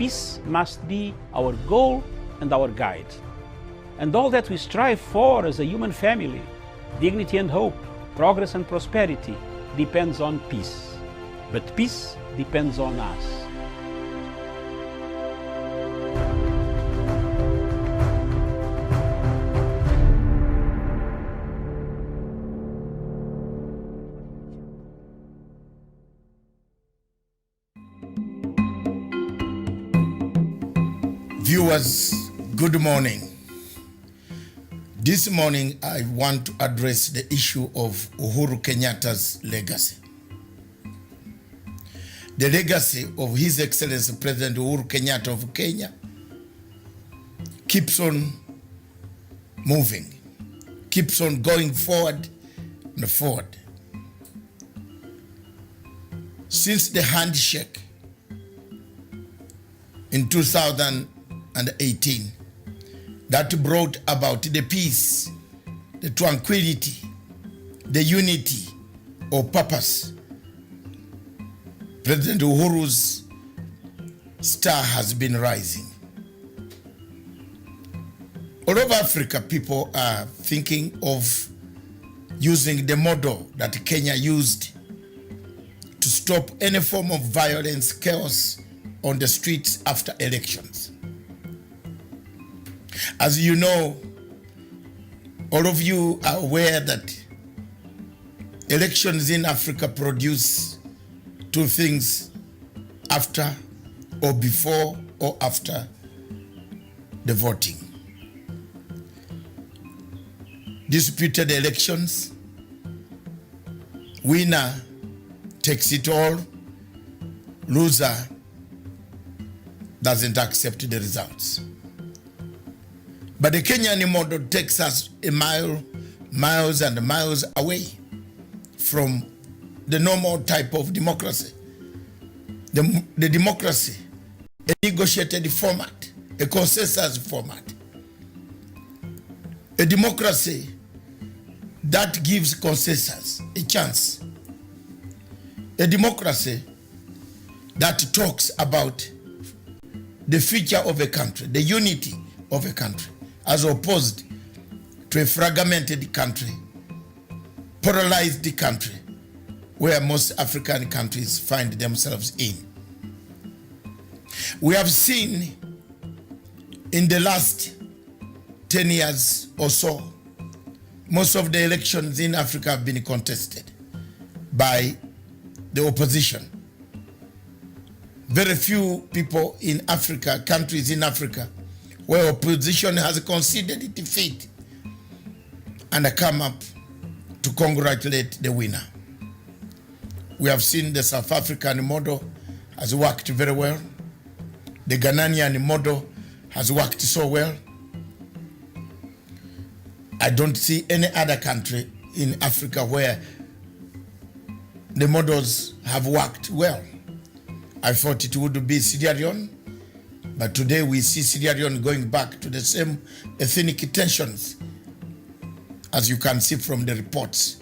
peace must be our goal and our guide. And all that we strive for as a human family, dignity and hope, progress and prosperity, depends on peace. But peace depends on us. Viewers, good morning. This morning, I want to address the issue of Uhuru Kenyatta's legacy. The legacy of His Excellency President Uhuru Kenyatta of Kenya keeps on moving, keeps on going forward and forward. Since the handshake in 2018, that brought about the peace, the tranquility, the unity of purpose, President Uhuru's star has been rising. All over Africa, people are thinking of using the model that Kenya used to stop any form of violence, chaos on the streets after elections. As you know, all of you are aware that elections in Africa produce two things: after or before or after the voting. Disputed elections, winner takes it all, loser doesn't accept the results. But the Kenyan model takes us miles and miles away from the normal type of democracy. The democracy, a negotiated format, a consensus format. A democracy that gives consensus a chance. A democracy that talks about the future of a country, the unity of a country, as opposed to a fragmented country, polarized country, where most African countries find themselves in. We have seen in the last 10 years or so, most of the elections in Africa have been contested by the opposition. Very few people in Africa, countries in Africa, where opposition has conceded defeat and come up to congratulate the winner. We have seen the South African model has worked very well. The Ghanaian model has worked so well. I don't see any other country in Africa where the models have worked well. I thought it would be Sierra Leone, but today we see Sierra Leone going back to the same ethnic tensions, as you can see from the reports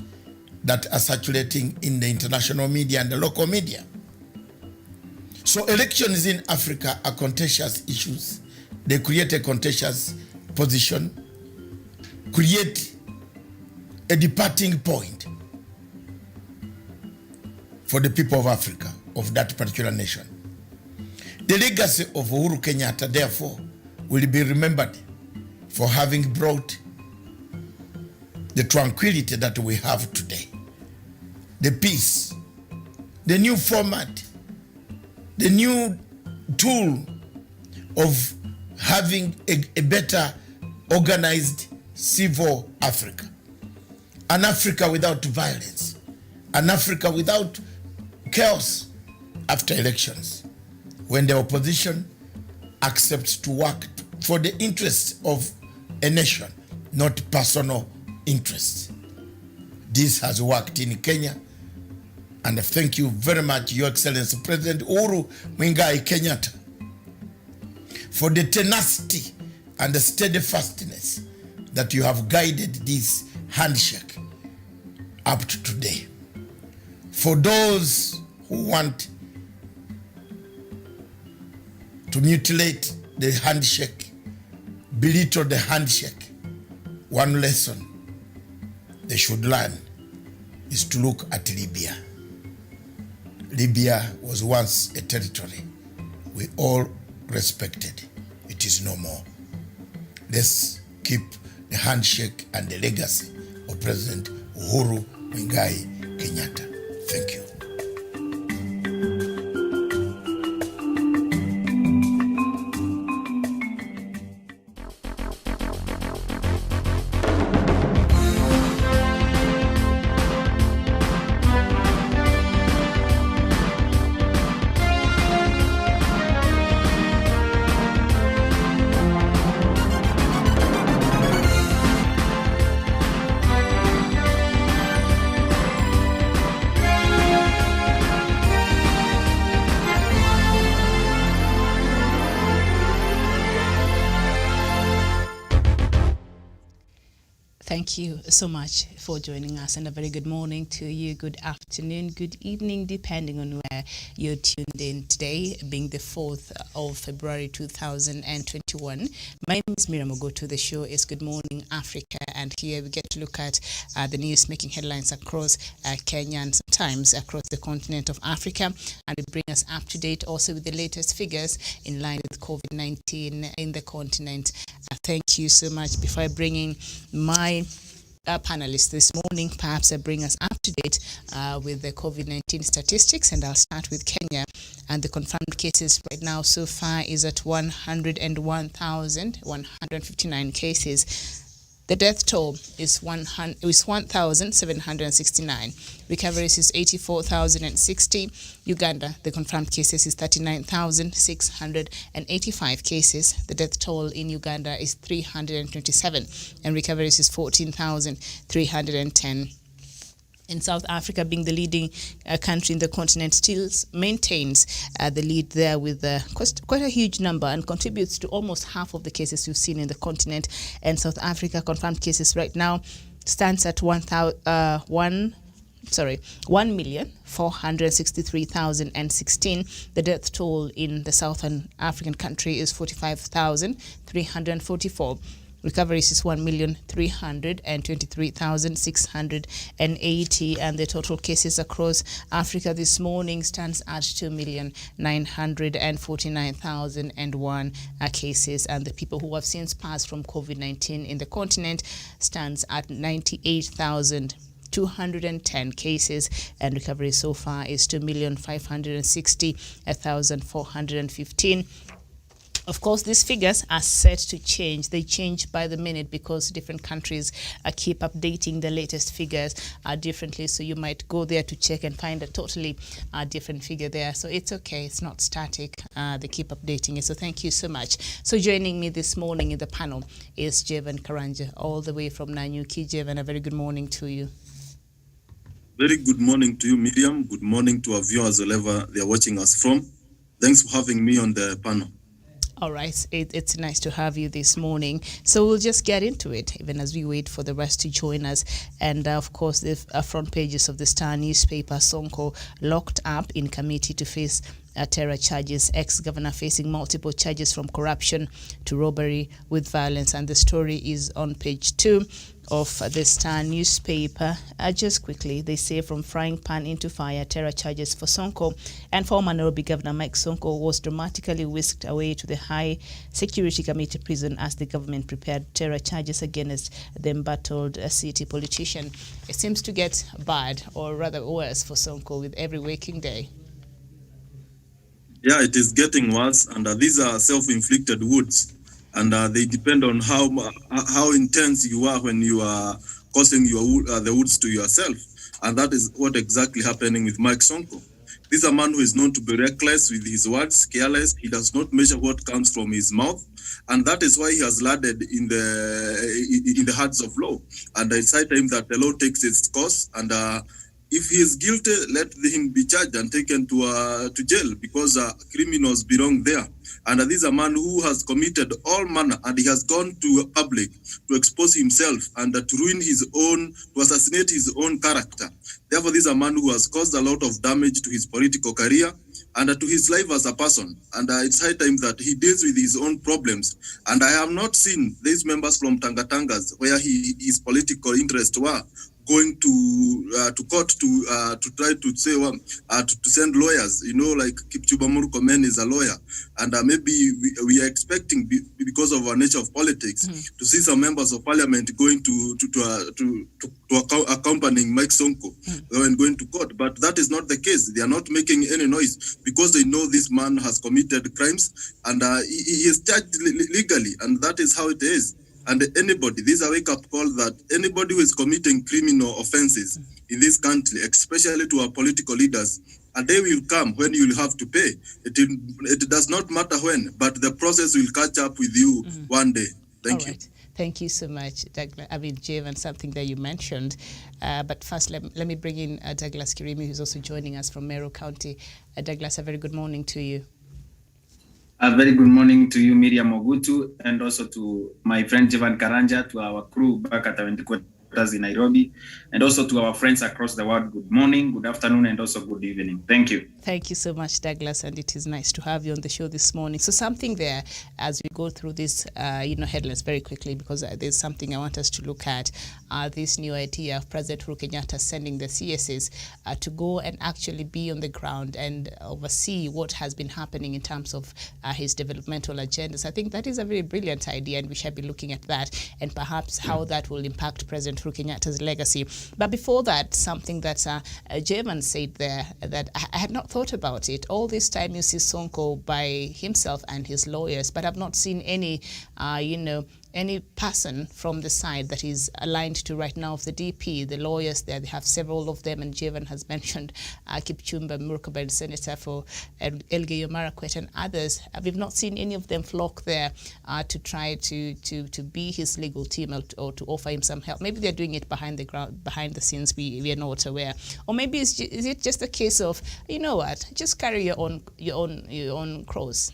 that are circulating in the international media and the local media. So elections in Africa are contentious issues. They create a contentious position, create a departing point for the people of Africa, of that particular nation. The legacy of Uhuru Kenyatta, therefore, will be remembered for having brought the tranquility that we have today, the peace, the new format, the new tool of having a better organized civil Africa, an Africa without violence, an Africa without chaos after elections, when the opposition accepts to work for the interests of a nation, not personal interests. This has worked in Kenya, and thank you very much, Your Excellency President Uhuru Muigai Kenyatta, for the tenacity and the steadfastness that you have guided this handshake up to today. For those who want to mutilate the handshake, belittle the handshake. One lesson they should learn is to look at Libya. Libya was once a territory we all respected. It is no more. Let's keep the handshake and the legacy of President Uhuru Kenyatta. Thank you. Thank you so much for joining us, and a very good morning to you, good afternoon, good evening, depending on where you're tuned in today, being the 4th of February 2021. My name is Miriam Ogoto. The show is Good Morning Africa, and here we get to look at the news making headlines across Kenya and sometimes across the continent of Africa, and we bring us up to date also with the latest figures in line with COVID-19 in the continent. Thank you so much. Before I bring in my panelists this morning, perhaps I bring us up to date with the COVID-19 statistics, and I'll start with Kenya. And the confirmed cases right now so far is at 101,159 cases. The death toll is 1,769. Recoveries is 84,060. Uganda, the confirmed cases is 39,685 cases. The death toll in Uganda is 327, and recoveries is 14,310. In South Africa, being the leading country in the continent, still maintains the lead there with quite a huge number, and contributes to almost half of the cases we've seen in the continent. And South Africa confirmed cases right now stands at 1,463,016. The death toll in the Southern African country is 45,344. Recoveries is 1,323,680, and the total cases across Africa this morning stands at 2,949,001 cases, and the people who have since passed from COVID-19 in the continent stands at 98,210 cases, and recovery so far is 2,560,415. Of course, these figures are set to change. They change by the minute because different countries keep updating the latest figures differently. So you might go there to check and find a totally different figure there. So it's okay. It's not static. They keep updating it. So thank you so much. So joining me this morning in the panel is Jevan Karanja, all the way from Nanyuki. Jevan, a very good morning to you. Very good morning to you, Miriam. Good morning to our viewers, wherever they are watching us from. Thanks for having me on the panel. All right, it's nice to have you this morning. So we'll just get into it, even as we wait for the rest to join us. And of course, the front pages of the Star newspaper, Sonko locked up in committee to face terror charges. Ex-governor facing multiple charges from corruption to robbery with violence. And the story is on page 2 of the Star newspaper. Just quickly, they say from frying pan into fire, terror charges for Sonko. And former Nairobi Governor Mike Sonko was dramatically whisked away to the High Security Committee prison as the government prepared terror charges against the embattled city politician. It seems to get bad, or rather worse, for Sonko with every waking day. Yeah, it is getting worse, and these are self-inflicted wounds, and they depend on how intense you are when you are causing the wounds to yourself, and that is what exactly happening with Mike Sonko. This is a man who is known to be reckless with his words, careless. He does not measure what comes from his mouth, and that is why he has landed in the hands of law. And it's high time that the law takes its course, and if he is guilty, let him be charged and taken to jail, because criminals belong there. And this is a man who has committed all manner, and he has gone to public to expose himself and to ruin his own, to assassinate his own character. Therefore, this is a man who has caused a lot of damage to his political career and to his life as a person. And it's high time that he deals with his own problems. And I have not seen these members from Tangatangas, where his political interests were, going to court to try to say to send lawyers, like Kipchumba Murkomen is a lawyer, and maybe we are expecting, because of our nature of politics, to see some members of parliament going to accompanying Mike Sonko when going to court. But that is not the case. They are not making any noise because they know this man has committed crimes, and he is charged legally, and that is how it is. And anybody, this is a wake-up call that anybody who is committing criminal offenses in this country, especially to our political leaders, a day will come when you will have to pay. It does not matter when, but the process will catch up with you one day. Thank you. Right. Thank you so much, Douglas. I mean, Javan, something that you mentioned. But first, let me bring in Douglas Kirimi, who's also joining us from Meru County. Douglas, a very good morning to you. A very good morning to you, Miriam Ogutu, and also to my friend Jevan Karanja, to our crew back at our headquarters in Nairobi, and also to our friends across the world. Good morning, good afternoon, and also good evening. Thank you. Thank you so much, Douglas, and it is nice to have you on the show this morning. So something there, as we go through this, headlines very quickly, because there's something I want us to look at, this new idea of President Uhuru Kenyatta sending the CSs to go and actually be on the ground and oversee what has been happening in terms of his developmental agendas. I think that is a very brilliant idea, and we shall be looking at that and perhaps how that will impact President Uhuru Kenyatta's legacy. But before that, something that Javan said there that I had not thought about it. All this time you see Sonko by himself and his lawyers, but I've not seen any, any person from the side that is aligned to right now of the DP, the lawyers there. They have several of them, and Javan has mentioned Kipchumba Murkomen, Senator for Elgeyo Marakwet, and others. We've not seen any of them flock there to try to be his legal team or to offer him some help. Maybe they're doing it behind the scenes. We are not aware, or maybe is it just a case of, you know what, just carry your own cross.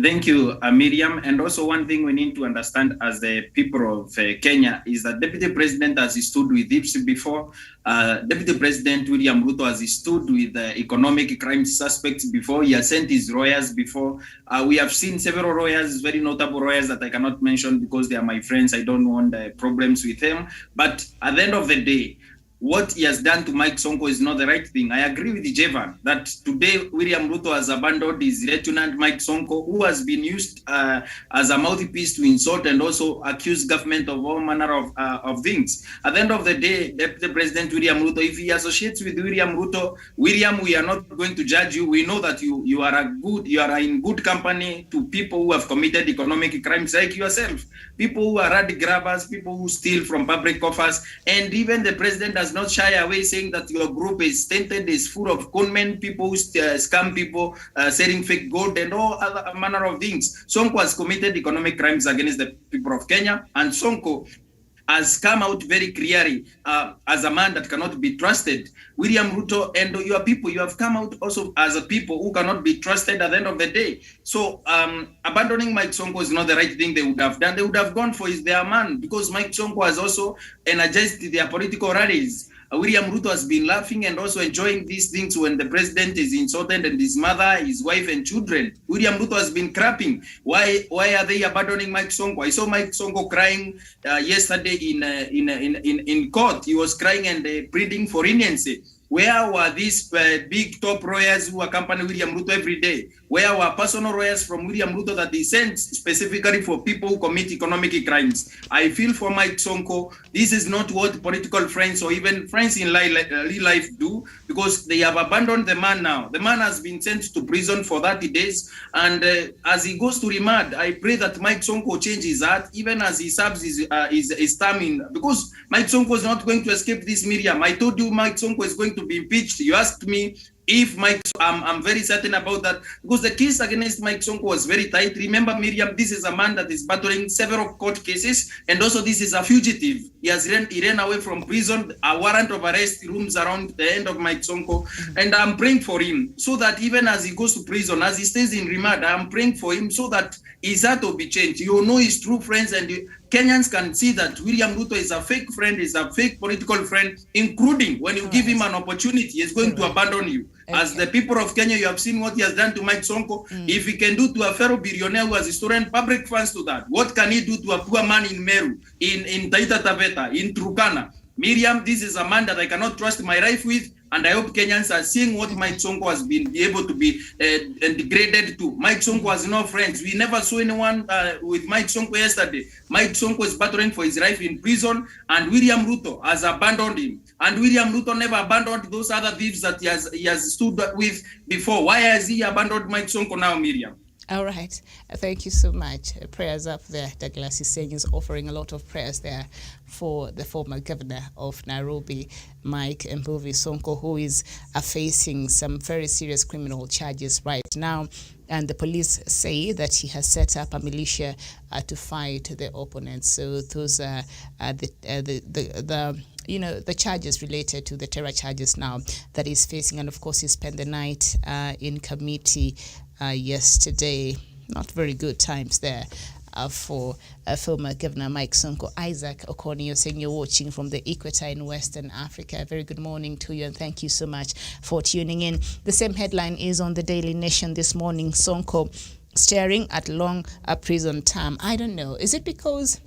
Thank you, Miriam. And also one thing we need to understand as the people of Kenya is that Deputy President has stood with IPSI before. Deputy President William Ruto has stood with economic crime suspects before. He has sent his lawyers before. We have seen several lawyers, very notable lawyers that I cannot mention because they are my friends. I don't want problems with them. But at the end of the day, what he has done to Mike Sonko is not the right thing. I agree with Jevan that today William Ruto has abandoned his lieutenant Mike Sonko, who has been used as a mouthpiece to insult and also accuse government of all manner of things. At the end of the day, Deputy President William Ruto, if he associates with William Ruto, William, we are not going to judge you. We know that you are in good company to people who have committed economic crimes like yourself, people who are rad grabbers, people who steal from public coffers, and even the president has not shy away saying that your group is tainted, is full of conmen, people who scam people, selling fake gold and all other manner of things. Sonko has committed economic crimes against the people of Kenya, and Sonko has come out very clearly as a man that cannot be trusted. William Ruto and your people, you have come out also as a people who cannot be trusted at the end of the day. So abandoning Mike Sonko is not the right thing they would have done. They would have gone for their man, because Mike Sonko has also energized their political rallies. William Ruto has been laughing and also enjoying these things when the president is insulted, and his mother, his wife and children. William Ruto has been crapping. Why are they abandoning Mike Sonko? I saw Mike Sonko crying yesterday in court. He was crying and pleading for leniency. Where were these big top lawyers who accompany William Ruto every day? Where were personal lawyers from William Ruto that he sent specifically for people who commit economic crimes? I feel for Mike Sonko, this is not what political friends or even friends in real life do, because they have abandoned the man now. The man has been sent to prison for 30 days, and as he goes to remand, I pray that Mike Sonko changes his heart, even as he serves his term in, because Mike Sonko is not going to escape this, Miriam. I told you Mike Sonko is going to be impeached. You asked me if Mike, I'm very certain about that, because the case against Mike Sonko was very tight. Remember, Miriam, this is a man that is battling several court cases, and also this is a fugitive. He ran away from prison. A warrant of arrest rooms around the end of Mike Sonko, and I'm praying for him so that even as he goes to prison, as he stays in remand, I'm praying for him so that his heart will be changed. You know his true friends and Kenyans can see that William Ruto is a fake friend, is a fake political friend, including when you give him an opportunity, he's going to abandon you. Okay. As the people of Kenya, you have seen what he has done to Mike Sonko. If he can do to a fellow billionaire who has stolen public funds to that, what can he do to a poor man in Meru, in Taita Taveta, in Turkana? Miriam, this is a man that I cannot trust my life with, and I hope Kenyans are seeing what Mike Sonko has been able to be degraded to. Mike Sonko has no friends. We never saw anyone with Mike Sonko yesterday. Mike Sonko is battling for his life in prison, and William Ruto has abandoned him. And William Ruto never abandoned those other thieves that he has stood with before. Why has he abandoned Mike Sonko now, Miriam? All right. Thank you so much. Prayers up there. Douglas is saying he's offering a lot of prayers there for the former governor of Nairobi, Mike Mbuvi Sonko, who is facing some very serious criminal charges right now. And the police say that he has set up a militia to fight the opponents. So those are the charges related to the terror charges now that he's facing. And of course, he spent the night in committee yesterday. Not very good times there for former Governor Mike Sonko. Isaac Okonio saying you're watching from the equator in Western Africa. Very good morning to you, and thank you so much for tuning in. The same headline is on the Daily Nation this morning. Sonko staring at long prison term. I don't know. Is it because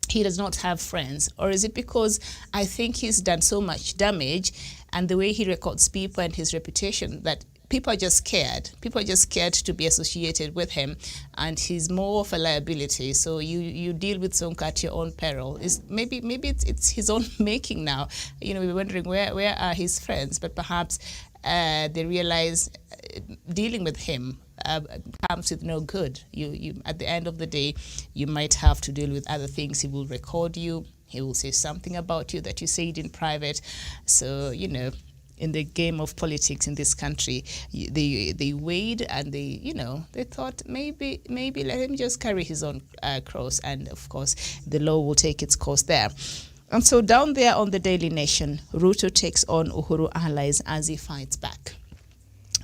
he does not have friends, or is it because I think he's done so much damage and the way he records people and his reputation that people are just scared. People are just scared to be associated with him, and he's more of a liability. So you deal with Sonko at your own peril. Maybe it's his own making now. We're wondering where are his friends, but perhaps they realize dealing with him comes with no good. You at the end of the day, you might have to deal with other things. He will record you. He will say something about you that you said in private. So in the game of politics in this country, they weighed and they thought maybe let him just carry his own cross, and of course the law will take its course there. And so down there on the Daily Nation, Ruto takes on Uhuru allies as he fights back.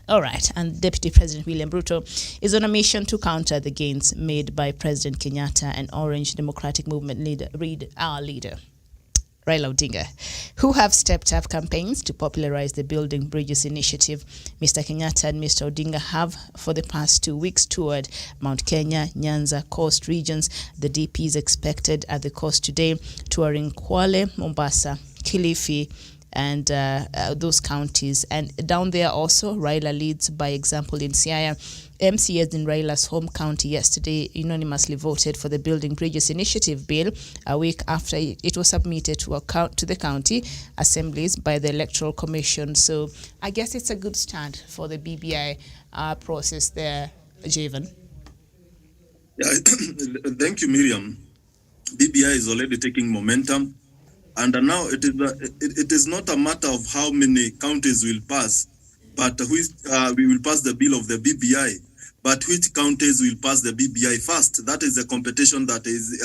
All right, and Deputy President William Ruto is on a mission to counter the gains made by President Kenyatta and Orange Democratic Movement leader Raila Odinga, who have stepped up campaigns to popularize the Building Bridges initiative. Mr. Kenyatta and Mr. Odinga have, for the past 2 weeks, toured Mount Kenya, Nyanza, Coast regions. The DP is expected at the coast today, touring Kwale, Mombasa, Kilifi, and those counties. And down there also, Raila leads by example in Siaya. MCAs in Raila's home county yesterday unanimously voted for the Building Bridges initiative bill a week after it was submitted to the county assemblies by the Electoral Commission. So I guess it's a good start for the BBI process there, Javen. Yeah, thank you, Miriam. BBI is already taking momentum, and now it is not a matter of how many counties will pass, but we will pass the bill of the BBI. But which counties will pass the BBI first? That is the competition that is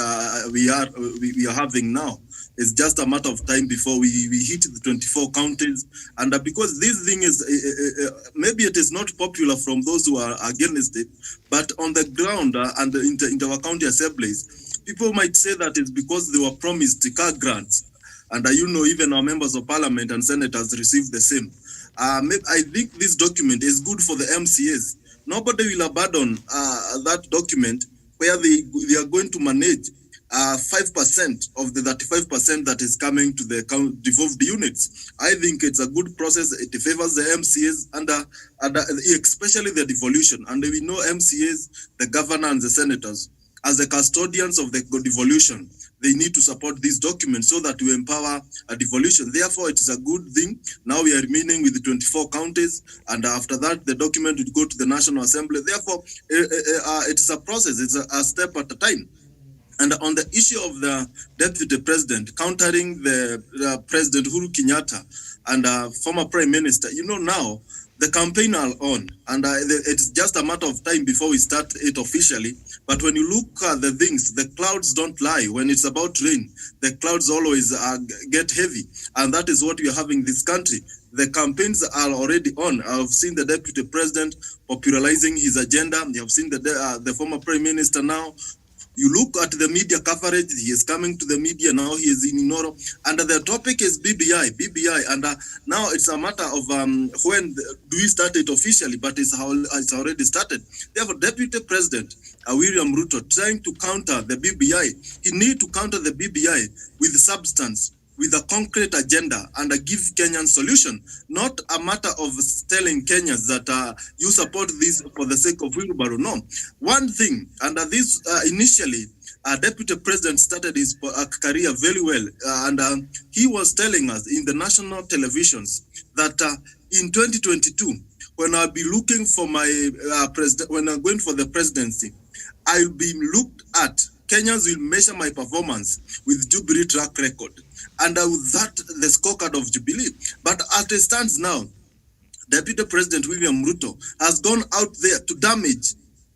we are having now. It's just a matter of time before we hit the 24 counties. And because this thing is, maybe it is not popular from those who are against it, but on the ground and in our county assemblies, people might say that it's because they were promised car grants. And even our members of parliament and senators received the same. I think this document is good for the MCAs. Nobody will abandon that document where they are going to manage 5% of the 35% that is coming to the devolved units. I think it's a good process. It favors the MCAs and especially the devolution. And we know MCAs, the governor and the senators, as the custodians of the devolution, they need to support this document so that we empower a devolution. Therefore, it is a good thing. Now we are remaining with the 24 counties, and after that, the document will go to the National Assembly. Therefore, it is a process. It's a step at a time. And on the issue of the deputy president countering the President Uhuru Kenyatta and former Prime Minister, now the campaign are on, and it's just a matter of time before we start it officially. But when you look at the things, the clouds don't lie. When it's about rain, the clouds always get heavy, and that is what we are having in this country. The campaigns are already on. I've seen the deputy president popularizing his agenda. You have seen the former prime minister now You look at the media coverage, he is coming to the media, now he is in Inoro, and the topic is BBI, and now it's a matter of when do we start it officially, but it's already started. Therefore, Deputy President William Ruto trying to counter the BBI, he need to counter the BBI with substance, with a concrete agenda, and give Kenyan solution, not a matter of telling Kenyans that you support this for the sake of wheelbarrow. No. One thing, under this initially, Deputy President started his career very well, and he was telling us in the national televisions that in 2022, when I'll be looking for my president, when I'm going for the presidency, I'll be looked at. Kenyans will measure my performance with Jubilee track record, and with that, the scorecard of Jubilee. But as it stands now, Deputy President William Ruto has gone out there to damage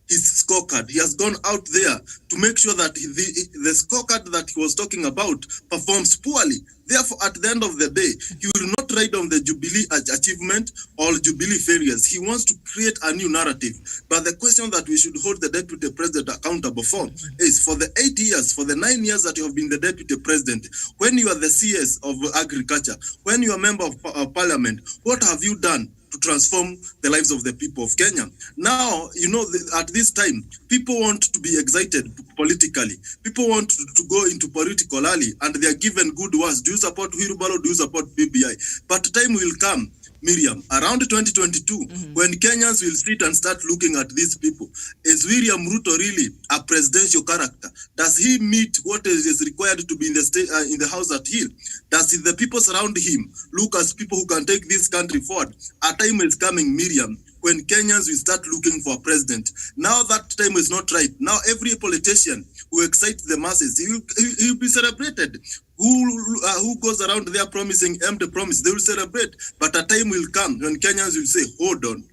his scorecard. He has gone out there to make sure that the scorecard that he was talking about performs poorly. Therefore, at the end of the day, he will not ride on the Jubilee achievement or Jubilee failures. He wants to create a new narrative. But the question that we should hold the Deputy President accountable for is, for the 8 years, for the 9 years that you have been the Deputy President, when you are the CS of Agriculture, when you are a member of Parliament, what have you done to transform the lives of the people of Kenya? Now, you know, at this time, people want to be excited politically. People want to go into political rally, and they are given good words. Do you support Uhuru? Do you support BBI? But time will come, Miriam, around 2022, when Kenyans will sit and start looking at these people. Is William Ruto really a presidential character? Does he meet what is required to be in the state, in the House at Hill? Does the people surround him look as people who can take this country forward? A time is coming, Miriam, when Kenyans will start looking for a president. Now that time is not right. Now every politician who excites the masses, he'll be celebrated. Who goes around there promising empty promise, they will celebrate. But a time will come when Kenyans will say, hold on,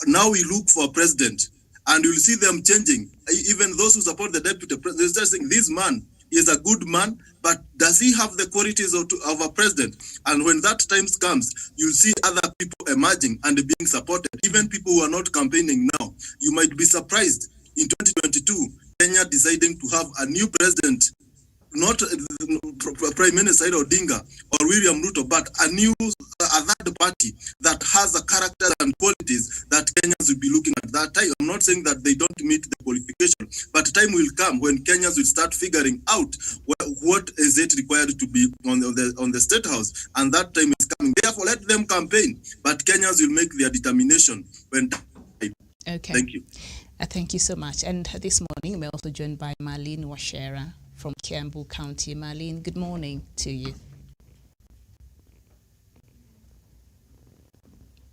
now we look for a president, and you'll see them changing. Even those who support the deputy president, they're just saying, this man is a good man, but does he have the qualities of a president? And when that time comes, you'll see other people emerging and being supported, even people who are not campaigning now. You might be surprised in 2022, Kenya deciding to have a new president, not Prime Minister Odinga or William Ruto, but a third party that has a character and qualities that Kenyans will be looking at that time. I'm not saying that they don't meet the qualification, but time will come when Kenyans will start figuring out what is it required to be on the State House, and that time is coming. Therefore, let them campaign, but Kenyans will make their determination when time. Okay. Thank you. Thank you so much. And this morning, we're also joined by Marlene Washera from Kiambu County. Marlene, good morning to you.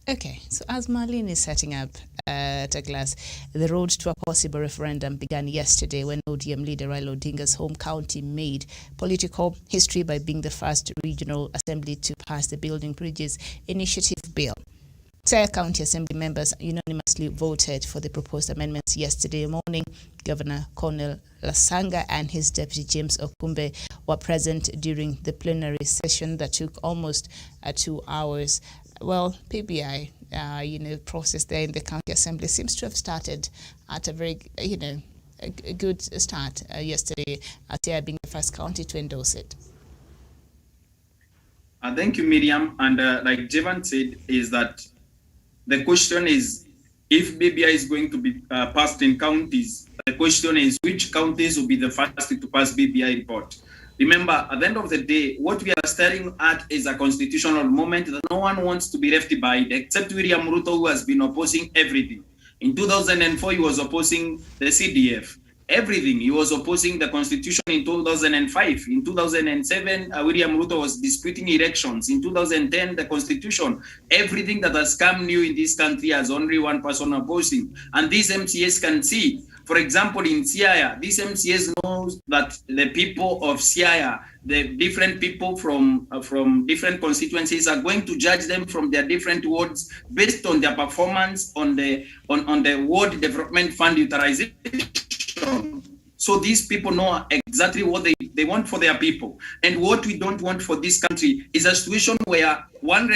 Okay, so as Marlene is setting up, Douglas, the road to a possible referendum began yesterday when ODM leader Raila Odinga's home county made political history by being the first regional assembly to pass the Building Bridges Initiative Bill. Siaya County Assembly members unanimously voted for the proposed amendments yesterday morning. Governor Cornel Matsanga and his deputy James Okumbe were present during the plenary session that took almost 2 hours. Well, PBI, process there in the county assembly seems to have started at a very, a good start yesterday, Siaya being the first county to endorse it. Thank you, Miriam. And like Jevan said, is that the question is, if BBI is going to be passed in counties, the question is which counties will be the first to pass BBI report. Remember, at the end of the day, what we are staring at is a constitutional moment that no one wants to be left behind, except William Ruto, who has been opposing everything. In 2004, he was opposing the CDF. Everything. He was opposing the constitution in 2005. In 2007, William Ruto was disputing elections. In 2010, the constitution. Everything that has come new in this country has only one person opposing. And these MCAs can see. For example, in Siaya, these MCAs knows that the people of Siaya, the different people from different constituencies are going to judge them from their different wards based on their performance on the ward development fund utilization. So these people know exactly what they want for their people. And what we don't want for this country is a situation where one man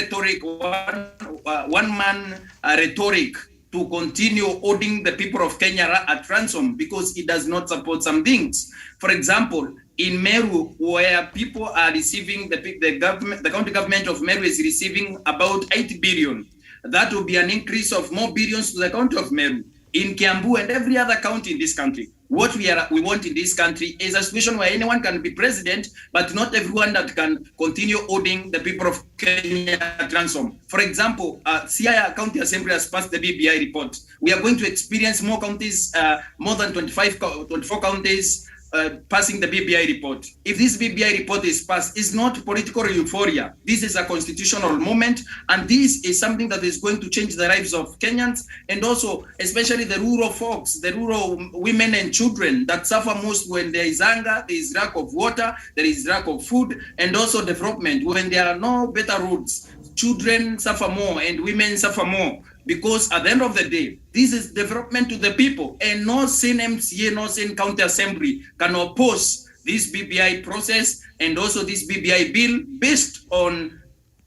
rhetoric to continue holding the people of Kenya at ransom because it does not support some things. For example, in Meru, where people are receiving, the county government of Meru is receiving about 8 billion. That will be an increase of more billions to the county of Meru. In Kiambu and every other county in this country, what we want in this country is a situation where anyone can be president, but not everyone that can continue holding the people of Kenya at ransom. For example, Siaya County Assembly has passed the BBI report. We are going to experience more counties, more than 24 counties passing the BBI report. If this BBI report is passed, it's not political euphoria. This is a constitutional moment, and this is something that is going to change the lives of Kenyans, and also especially the rural folks, the rural women and children that suffer most when there is hunger, there is lack of water, there is lack of food, and also development. When there are no better roads, children suffer more and women suffer more. Because at the end of the day, this is development to the people, and no sane MCA, no sane county assembly can oppose this BBI process and also this BBI bill based on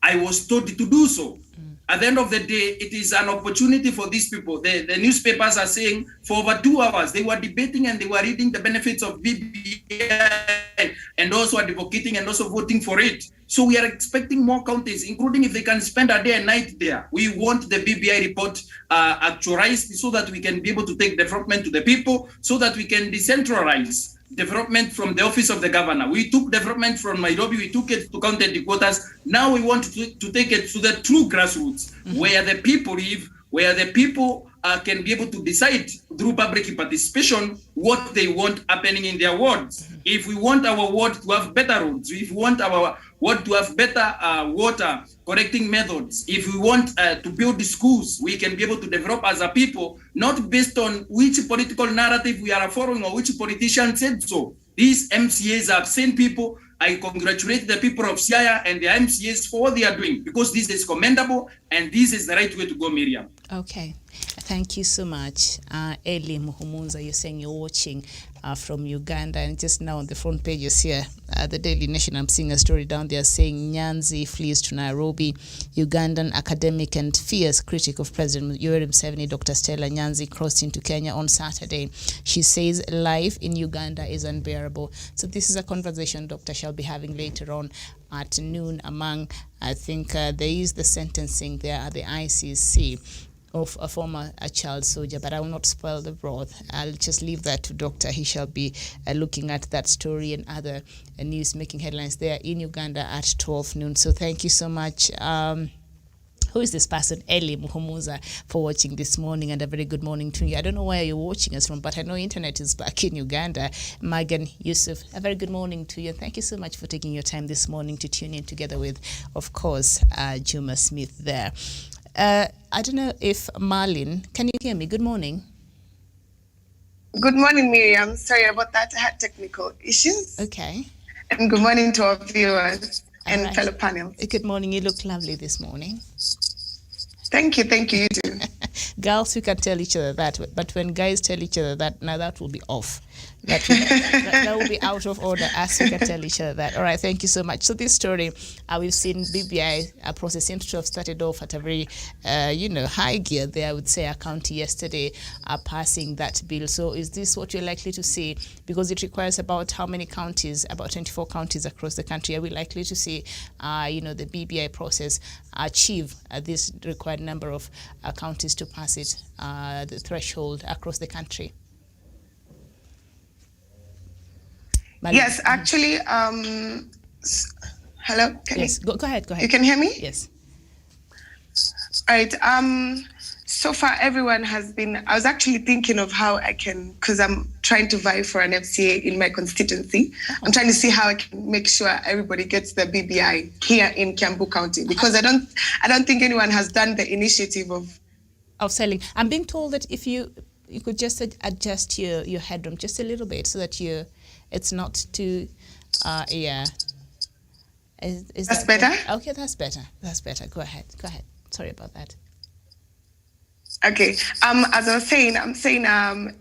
I was told to do so. At the end of the day, it is an opportunity for these people. The newspapers are saying for over 2 hours, they were debating and they were reading the benefits of BBI and also advocating and also voting for it. So we are expecting more counties, including if they can spend a day and night there. We want the BBI report actualized so that we can be able to take development to the people, so that we can decentralize development from the office of the governor. We took development from Nairobi, we took it to county headquarters. Now we want to take it to the true grassroots, where the people live, where the people can be able to decide through public participation what they want happening in their wards. If we want our ward to have better roads, if we want our ward to have better water collecting methods, if we want to build schools, we can be able to develop as a people, not based on which political narrative we are following or which politician said so. These MCAs have seen people. I congratulate the people of Siaya and the MCAs for what they are doing, because this is commendable and this is the right way to go, Miriam. Okay. Thank you so much. Eli Muhumunza, you're saying you're watching from Uganda, and just now on the front pages here, the Daily Nation, I'm seeing a story down there saying Nyanzi flees to Nairobi. Ugandan academic and fierce critic of President Yoweri Museveni, Dr. Stella Nyanzi, crossed into Kenya on Saturday. She says life in Uganda is unbearable. So this is a conversation Doctor shall be having later on at noon among, I think there is the sentencing there at the ICC of a former child soldier, but I will not spoil the broth. I'll just leave that to Doctor. He shall be looking at that story and other news making headlines there in Uganda at 12 noon. So thank you so much. Who is this person? Eli Muhumuza, for watching this morning, and a very good morning to you. I don't know where you're watching us from, but I know internet is back in Uganda. Megan Yusuf, a very good morning to you. Thank you so much for taking your time this morning to tune in together with, of course, Juma Smith there. I don't know if Marlene, can you hear me? Good morning. Good morning, Miriam. Sorry about that. I had technical issues. Okay. And good morning to our viewers and fellow panel. Good morning. You look lovely this morning. Thank you. Thank you. You too. Girls, we can tell each other that, but when guys tell each other that, now that will be off. That will be out of order, as we can tell each other that. All right, thank you so much. So this story, we've seen BBI process seems to have started off at a very, high gear there, I would say, a county yesterday passing that bill. So is this what you're likely to see? Because it requires about how many counties, about 24 counties across the country. Are we likely to see, the BBI process achieve this required number of counties to pass it, the threshold across the country? Yes, actually, hello? Yes, go ahead. You can hear me? Yes. All right. So far, everyone has been, I was actually thinking of how I can, because I'm trying to vie for an FCA in my constituency. I'm trying to see how I can make sure everybody gets the BBI here in Kiambu County, because I don't think anyone has done the initiative of selling. I'm being told that if you could just adjust your headroom just a little bit so that it's not too, Is that's better? Okay, that's better. Go ahead. Sorry about that. Okay. As I was saying, I'm saying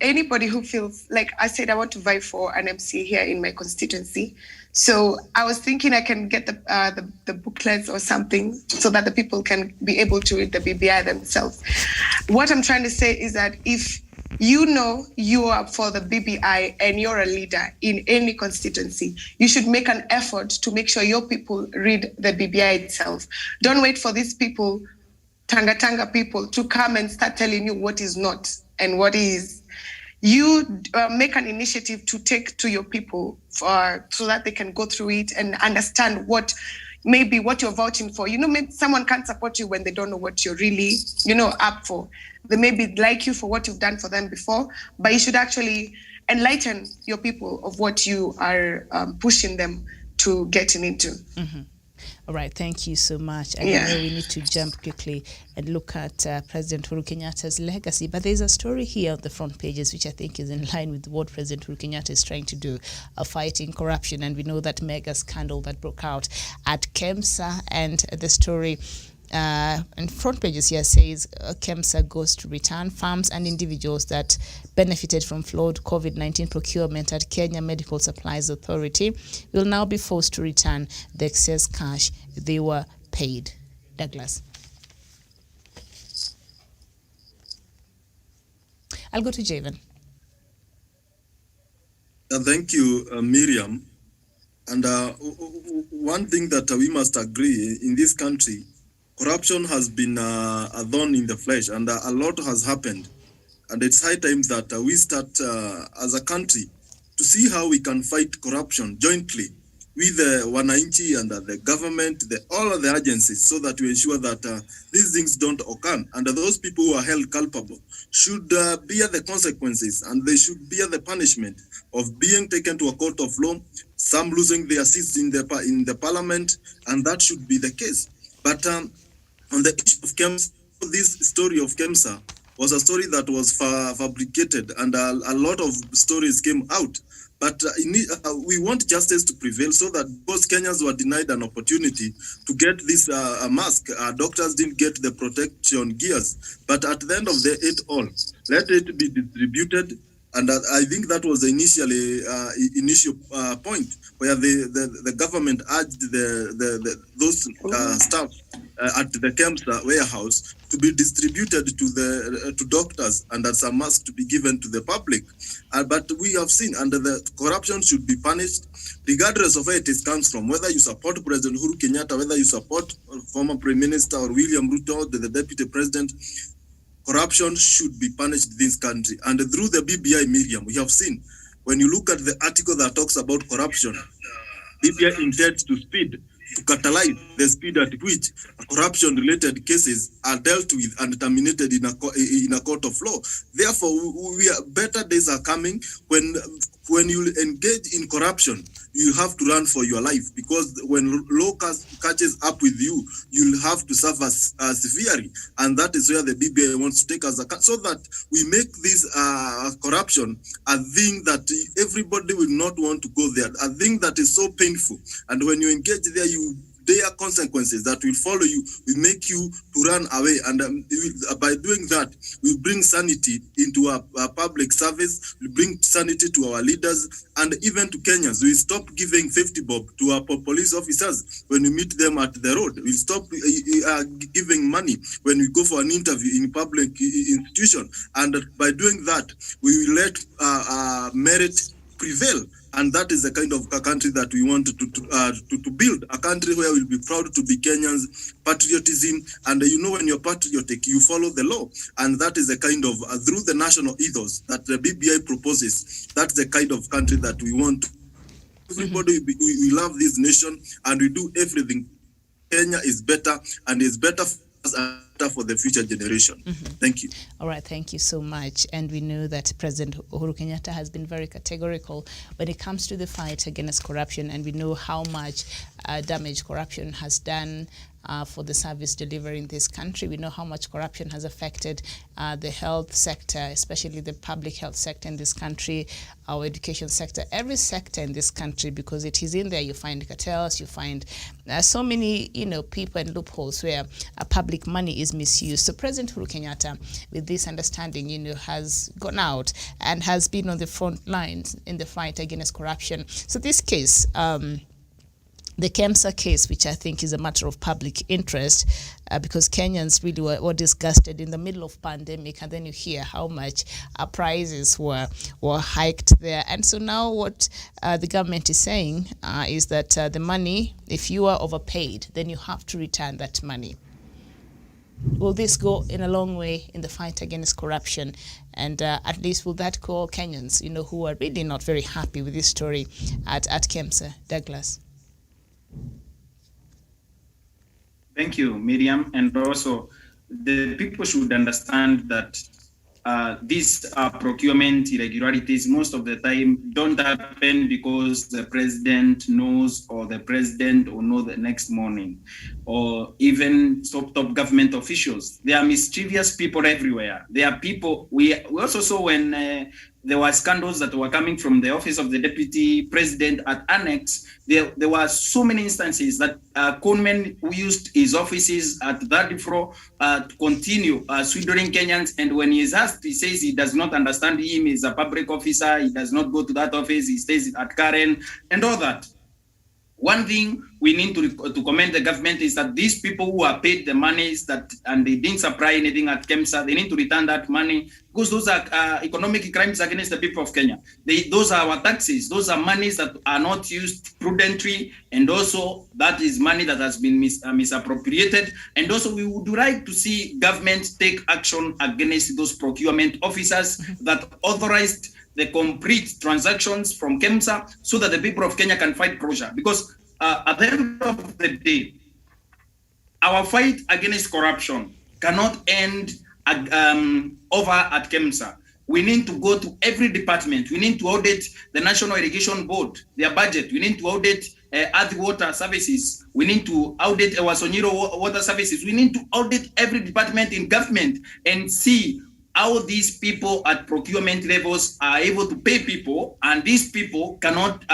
anybody who feels like I said, I want to vie for an MC here in my constituency. So I was thinking I can get the booklets or something so that the people can be able to read the BBI themselves. What I'm trying to say is that if you know you are for the BBI and you're a leader in any constituency, you should make an effort to make sure your people read the BBI itself. Don't wait for these people, Tanga people, to come and start telling you what is not and what is. You make an initiative to take to your people so that they can go through it and understand what maybe what you're vouching for. You know, maybe someone can't support you when they don't know what you're really, up for. They maybe like you for what you've done for them before, but you should actually enlighten your people of what you are pushing them to getting into. Mm-hmm. All right, thank you so much. And I know we need to jump quickly and look at President Uhuru Kenyatta's legacy. But there's a story here on the front pages, which I think is in line with what President Uhuru Kenyatta is trying to do, fighting corruption. And we know that mega scandal that broke out at KEMSA, and the story and front pages here says KEMSA goes to return farms and individuals that benefited from flawed COVID-19 procurement at Kenya Medical Supplies Authority will now be forced to return the excess cash they were paid. Douglas. I'll go to Javen. Thank you, Miriam. And one thing that we must agree in this country, corruption has been a thorn in the flesh, and a lot has happened. And it's high time that we start as a country to see how we can fight corruption jointly with the Wananchi and the government, all of the agencies, so that we ensure that these things don't occur. And those people who are held culpable should bear the consequences, and they should bear the punishment of being taken to a court of law, some losing their seats in the parliament, and that should be the case. But on the issue of KEMSA, this story of KEMSA was a story that was fabricated, and a lot of stories came out. But we want justice to prevail, so that those Kenyans were denied an opportunity to get this mask. Doctors didn't get the protection gears. But at the end of it all, let it be distributed. And I think that was the initial point where the government urged those staff at the KEMSA warehouse to be distributed to doctors, and that some masks to be given to the public. But we have seen, and the corruption should be punished, regardless of where it comes from. Whether you support President Uhuru Kenyatta, whether you support former Prime Minister or William Ruto, the Deputy President, corruption should be punished in this country. And through the BBI, Miriam, we have seen, when you look at the article that talks about corruption, BBI intends to catalyze the speed at which corruption-related cases are dealt with and terminated in a court of law. Therefore, better days are coming when you engage in corruption. You have to run for your life, because when law catches up with you, you'll have to suffer severely. And that is where the BBI wants to take us, so that we make this corruption a thing that everybody will not want to go there, a thing that is so painful. And when you engage there, there are consequences that will follow you, will make you to run away. And by doing that, we bring sanity into our public service, we bring sanity to our leaders, and even to Kenyans. We stop giving 50 bob to our police officers when we meet them at the road. We stop giving money when we go for an interview in public institution. And by doing that, we will let merit prevail. And that is the kind of a country that we want to build, a country where we'll be proud to be Kenyans, patriotism. And when you're patriotic, you follow the law. And that is the kind of, through the national ethos that the BBI proposes, that's the kind of country that we want. Everybody, we love this nation, and we do everything. Kenya is better, and is better for us and better for the future generation. Thank you. All right, thank you so much. And we know that President Uhuru Kenyatta has been very categorical when it comes to the fight against corruption, and we know how much damage corruption has done for the service delivery in this country. We know how much corruption has affected the health sector, especially the public health sector in this country, our education sector, every sector in this country, because it is in there. You find cartels, you find so many, people and loopholes where public money is is misused. So President Uhuru Kenyatta, with this understanding, has gone out and has been on the front lines in the fight against corruption. So this case, the KEMSA case, which I think is a matter of public interest, because Kenyans really were disgusted in the middle of pandemic, and then you hear how much prices were hiked there. And so now what the government is saying is that the money, if you are overpaid, then you have to return that money. Will this go in a long way in the fight against corruption? And at least will that call Kenyans, who are really not very happy with this story at KEMSA? Douglas. Thank you, Miriam. And also, the people should understand that these procurement irregularities most of the time don't happen because the president knows, or the president will know the next morning, or even top government officials. There are mischievous people everywhere. There are people, we also saw when there were scandals that were coming from the office of the deputy president at Annex. There were so many instances that conmen who used his offices at that floor to continue swindling Kenyans. And when he is asked, he says he does not understand him. He's a public officer. He does not go to that office. He stays at Karen and all that. One thing we need to commend the government is that these people who are paid the monies and they didn't supply anything at KEMSA, they need to return that money, because those are economic crimes against the people of Kenya. Those are our taxes. Those are monies that are not used prudently, and also that is money that has been misappropriated. And also we would like to see government take action against those procurement officers that authorized the complete transactions from KEMSA, so that the people of Kenya can fight corruption. Because at the end of the day, our fight against corruption cannot end over at KEMSA. We need to go to every department. We need to audit the National Irrigation Board, their budget. We need to audit Earth Water Services. We need to audit our Sonyiro Water Services. We need to audit every department in government and see how these people at procurement levels are able to pay people, and these people cannot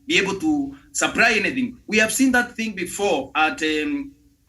be able to supply anything. We have seen that thing before at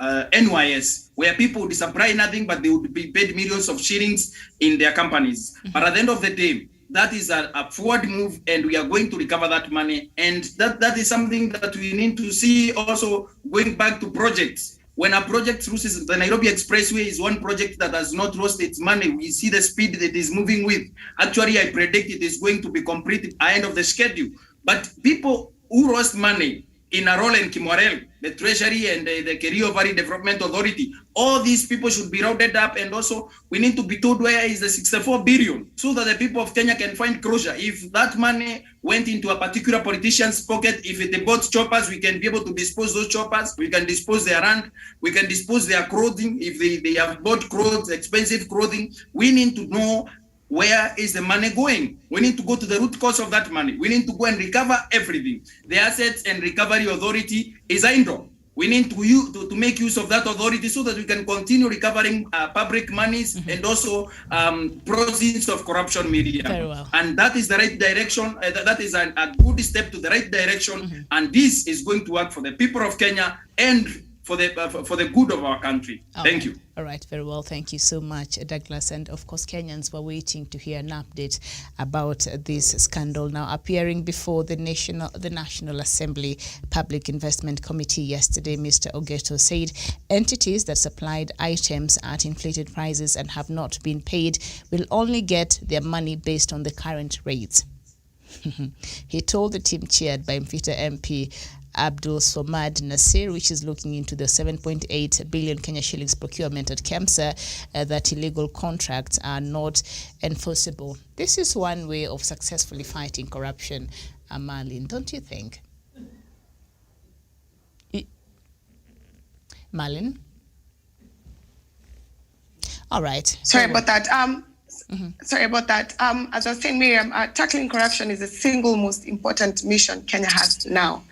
NYS, where people would supply nothing, but they would be paid millions of shillings in their companies. But at the end of the day, that is a forward move, and we are going to recover that money. And that is something that we need to see also going back to projects. When a project loses, the Nairobi Expressway is one project that has not lost its money. We see the speed that it is moving with. Actually, I predict it is going to be completed at the end of the schedule. But people who lost money in Arol and Kimwarel, the Treasury and the Kerio Valley Development Authority, all these people should be rounded up, and also we need to be told where is the 64 billion, so that the people of Kenya can find closure. If that money went into a particular politician's pocket, if they bought choppers, we can be able to dispose those choppers, we can dispose their land, we can dispose their clothing. If they have bought clothes, expensive clothing, we need to know where is the money going. We need to go to the root cause of that money. We need to go and recover everything. The Assets and Recovery Authority is INDO. We need to make use of that authority so that we can continue recovering public monies and also proceeds of corruption media. Very well. And that is the right direction. That is a good step to the right direction. And this is going to work for the people of Kenya and for the good of our country. Thank you. All right, very well. Thank you so much, Douglas. And of course, Kenyans were waiting to hear an update about this scandal now appearing before the National Assembly Public Investment Committee yesterday. Mr. Ogeto said entities that supplied items at inflated prices and have not been paid will only get their money based on the current rates. He told the team chaired by Mvita MP Abdul Somad Nasir, which is looking into the 7.8 billion Kenya shillings procurement at KEMSA, that illegal contracts are not enforceable. This is one way of successfully fighting corruption, Marlene, don't you think? Marlene? All right. Sorry about that. Sorry about that. As I was saying, Miriam, tackling corruption is the single most important mission Kenya has now.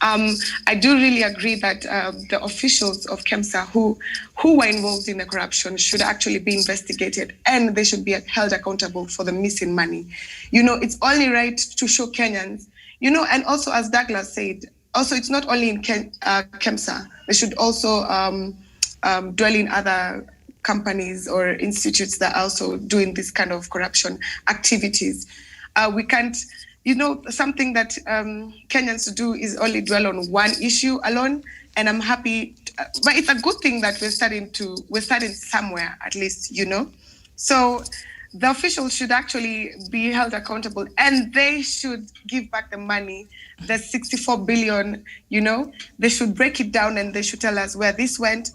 I do really agree that the officials of KEMSA who were involved in the corruption should actually be investigated, and they should be held accountable for the missing money. It's only right to show Kenyans, and also as Douglas said, also it's not only in KEMSA. They should also dwell in other companies or institutes that are also doing this kind of corruption activities. We can't, something that Kenyans do is only dwell on one issue alone. And I'm happy, but it's a good thing that we're starting somewhere at least, So the officials should actually be held accountable, and they should give back the money, the 64 billion, they should break it down and they should tell us where this went.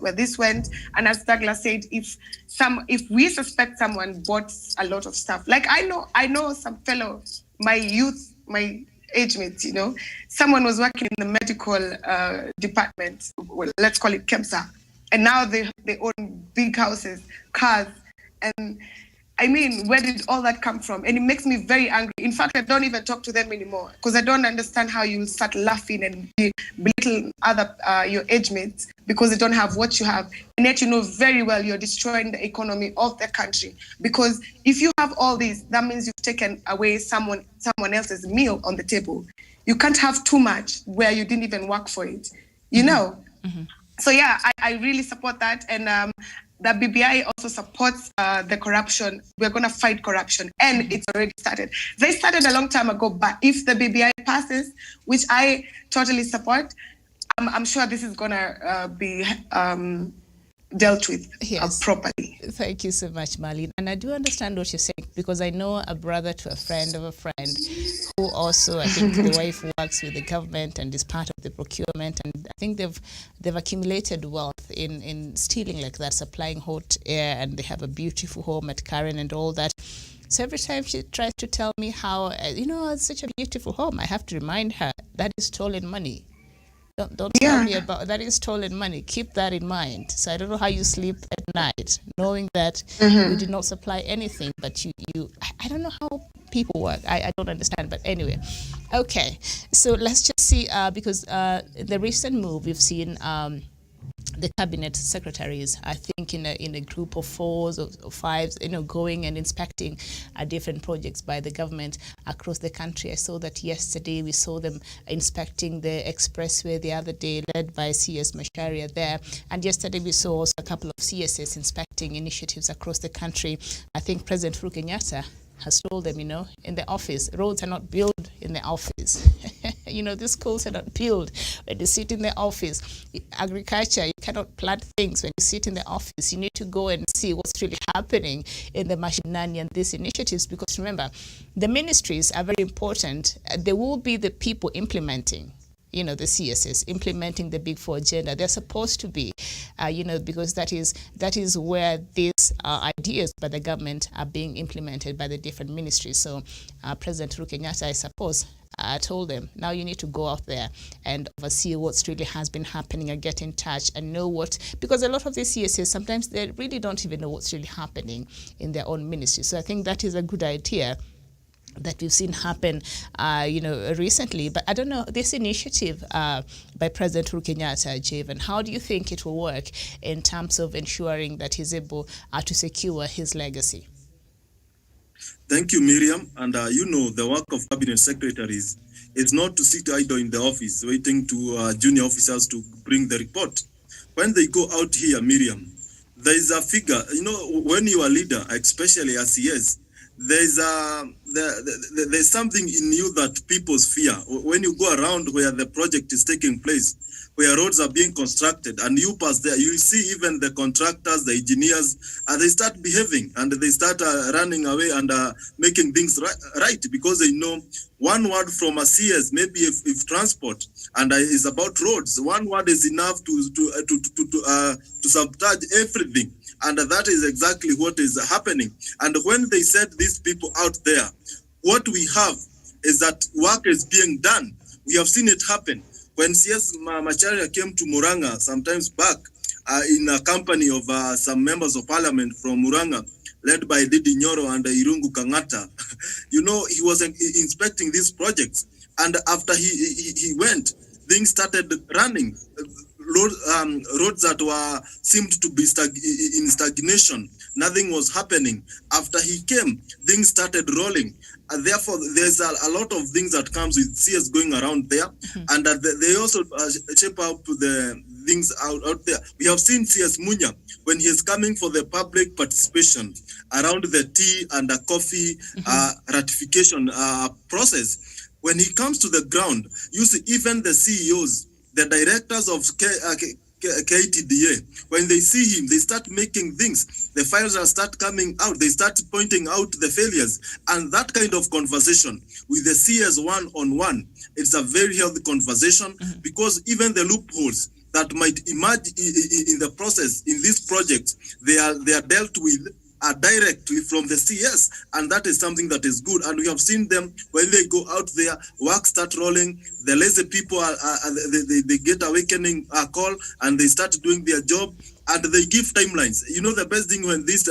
And as Douglas said, if we suspect someone bought a lot of stuff, like I know some fellow, my age mates, someone was working in the medical department, well, let's call it KEMSA, and now they own big houses, cars, and I mean, where did all that come from? And it makes me very angry. In fact, I don't even talk to them anymore because I don't understand how you start laughing and belittle other your age mates because they don't have what you have. And yet you know very well you're destroying the economy of the country. Because if you have all this, that means you've taken away someone else's meal on the table. You can't have too much where you didn't even work for it, Mm-hmm. So yeah, I really support that. And the BBI also supports the corruption. We're going to fight corruption, and it's already started. They started a long time ago, but if the BBI passes, which I totally support, I'm sure this is going to be dealt with properly. Thank you so much, Marlene. And I do understand what you're saying, because I know a brother to a friend of a friend who also, I think the wife works with the government and is part of the procurement, and I think they've accumulated wealth in stealing like that, supplying hot air, and they have a beautiful home at Karen and all that. So every time she tries to tell me how, it's such a beautiful home, I have to remind her that is stolen money. Don't tell me about that is stolen money. Keep that in mind. So I don't know how you sleep at night, knowing that you did not supply anything, but you I don't know how people work. I don't understand. But anyway, okay. So let's just see, because the recent move we've seen, the cabinet secretaries, I think in a group of 4s or 5s, going and inspecting different projects by the government across the country. I saw that yesterday. We saw them inspecting the expressway the other day, led by CS Macharia there. And yesterday we saw also a couple of CSs inspecting initiatives across the country. I think President Uhuru Kenyatta has told them, in the office, roads are not built in the office. These schools are not built when you sit in the office. Agriculture, you cannot plant things when you sit in the office. You need to go and see what's really happening in the mashinani and these initiatives, because remember, the ministries are very important. They will be the people implementing, the CSS, implementing the Big Four agenda. They're supposed to be, because that is where these ideas by the government are being implemented by the different ministries. So President Uhuru Kenyatta, I suppose, told them, now you need to go out there and oversee what really has been happening and get in touch and know because a lot of these CSS, sometimes they really don't even know what's really happening in their own ministry. So I think that is a good idea that we've seen happen, recently. But I don't know, this initiative by President Uhuru Kenyatta, Javen, how do you think it will work in terms of ensuring that he's able to secure his legacy? Thank you, Miriam. And the work of cabinet secretaries is not to sit idle in the office waiting to junior officers to bring the report. When they go out here, Miriam, there is a figure, when you are a leader, especially as CS, there's something in you that people fear. When you go around where the project is taking place, where roads are being constructed, and you pass there, you see even the contractors, the engineers, they start behaving and they start running away and making things right, because they know one word from a CS, maybe if transport and is about roads, one word is enough to sabotage everything. And that is exactly what is happening. And when they set these people out there, what we have is that work is being done. We have seen it happen. When CS Macharia came to Muranga sometimes back in a company of some members of parliament from Muranga, led by Didi Nyoro and Irungu Kangata, he was inspecting these projects. And after he went, things started running. Roads that seemed to be in stagnation. Nothing was happening. After he came, things started rolling. therefore, there's a lot of things that comes with CS going around there, and they also shape up the things out there. We have seen CS Munya when he is coming for the public participation around the tea and the coffee ratification process. When he comes to the ground, you see even the CEOs, the directors of KTDA, when they see him, they start making things. The files start coming out. They start pointing out the failures. And that kind of conversation with the CS one-on-one, it's a very healthy conversation because even the loopholes that might emerge in the process, in this project, they are dealt with directly from the CS, and that is something that is good. And we have seen them when they go out there, work start rolling, the lazy people they get awakening call and they start doing their job, and they give timelines. You know, the best thing when these